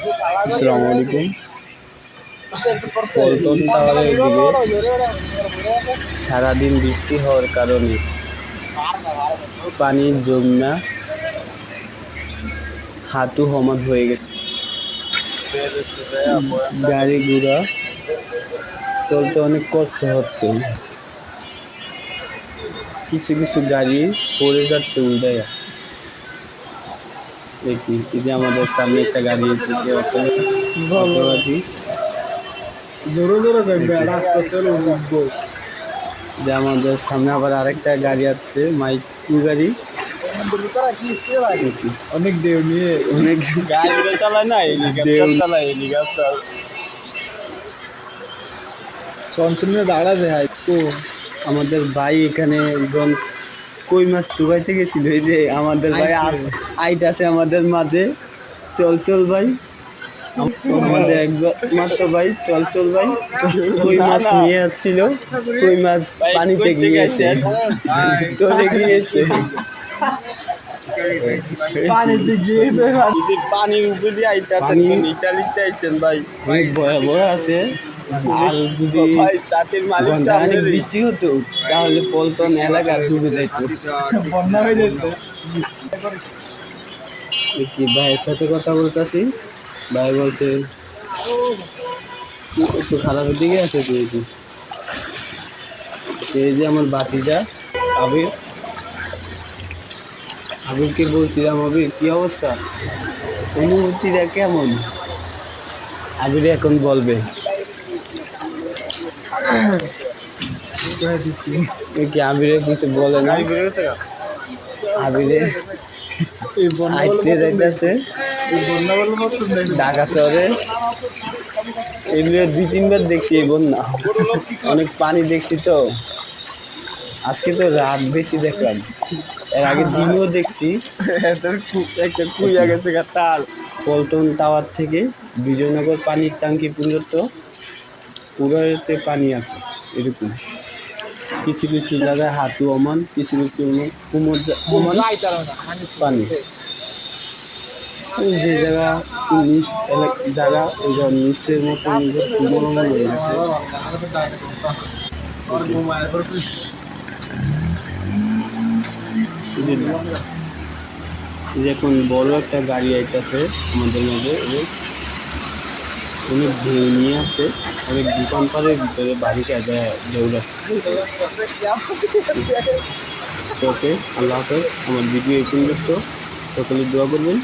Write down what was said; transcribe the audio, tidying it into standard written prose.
আসসালামু আলাইকুম। পল্টন টাওয়ারের দিকে সারাদিন বৃষ্টি হওয়ার কারণে পানির জমা হাঁটু সমান হয়ে গেছে। গাড়ি ঘোড়া চলতে অনেক কষ্ট হচ্ছে। কিছু কিছু গাড়ি পড়ে যাচ্ছে উল্টায়া। দেখি এই যে আমাদের সামনে একটা গাড়ি এসেছে, অটোগাড়ি যে আমাদের সামনে আবার আরেকটা গাড়ি আসছে, মাইক্রো গাড়ি। অনেক দেও নিয়ে অনেক গাড়ি চালায় না, হেলিকপ্টার চালায়, হেলিকপ্টার সন্তুলিত দাঁড়া যায়। তো আমাদের ভাই এখানে একজন কই মাছ টুকাইতে গেছিল। এই যে আমাদের ভাই আইতাছে আমাদের মাঝে। চল চল ভাই, আমাদের একমাত্র ভাই, চল চল ভাই কই মাছ নিয়ে আসছিল। কই মাছ পানিতে গিয়েছে, চলে গিয়েছে। পানিতে গিয়ে পানির উপরে দিয়ে আইতাছেন, ইটালিতে আইছেন ভাই, অনেক ভয়াবহ আছে। আর যদি ঘন্টাখানেক বৃষ্টি হতো তাহলে পল্টন এলাকা ডুবে যাইত, বন্যা হয়ে যেত। কি ভাইয়ের সাথে কথা বলতেছি। ভাই বলছে একটু খারাপের দিকে আছে। তুই কি এই যে আমার বাতিজা আবির, আবিরকে বলছিলাম, আবির কি অবস্থা, অনুভূতিটা কেমন? আবির এখন বলবে। কি আবিরে কিছু বলে না, আবিরে আইতে যাইতেছে ঢাকা শহরে। এগুলো 2-3 বার দেখছি এই বন্যা, অনেক পানি দেখছি। তো আজকে তো রাত বেশি দেখলাম, এর আগে দিনও দেখছি। একটা কুইয়া গেছে তার পল্টন টাওয়ার থেকে বিজয়নগর পানির ট্যাঙ্কি পর্যন্ত পুরোতে পানি আছে। এরকম কিছু কিছু জায়গায় হাঁটু অমান, কিছু কিছু কোমর অমান পানি। যে জায়গা নিচ জায়গা, ওই নিচের মতো কোমর অমান হয়ে গেছে। এখন বড় একটা গাড়ি আইতেছে আমাদের মাঝে, অনেক ঢেউ নিয়ে আছে, অনেক দোকানপাটের ভিতরে বাড়িতে ঢেউটা। ওকে, আল্লাহ হাফেজ। আমার ভিডিও এই পর্যন্ত, সকলে দোয়া করবেন।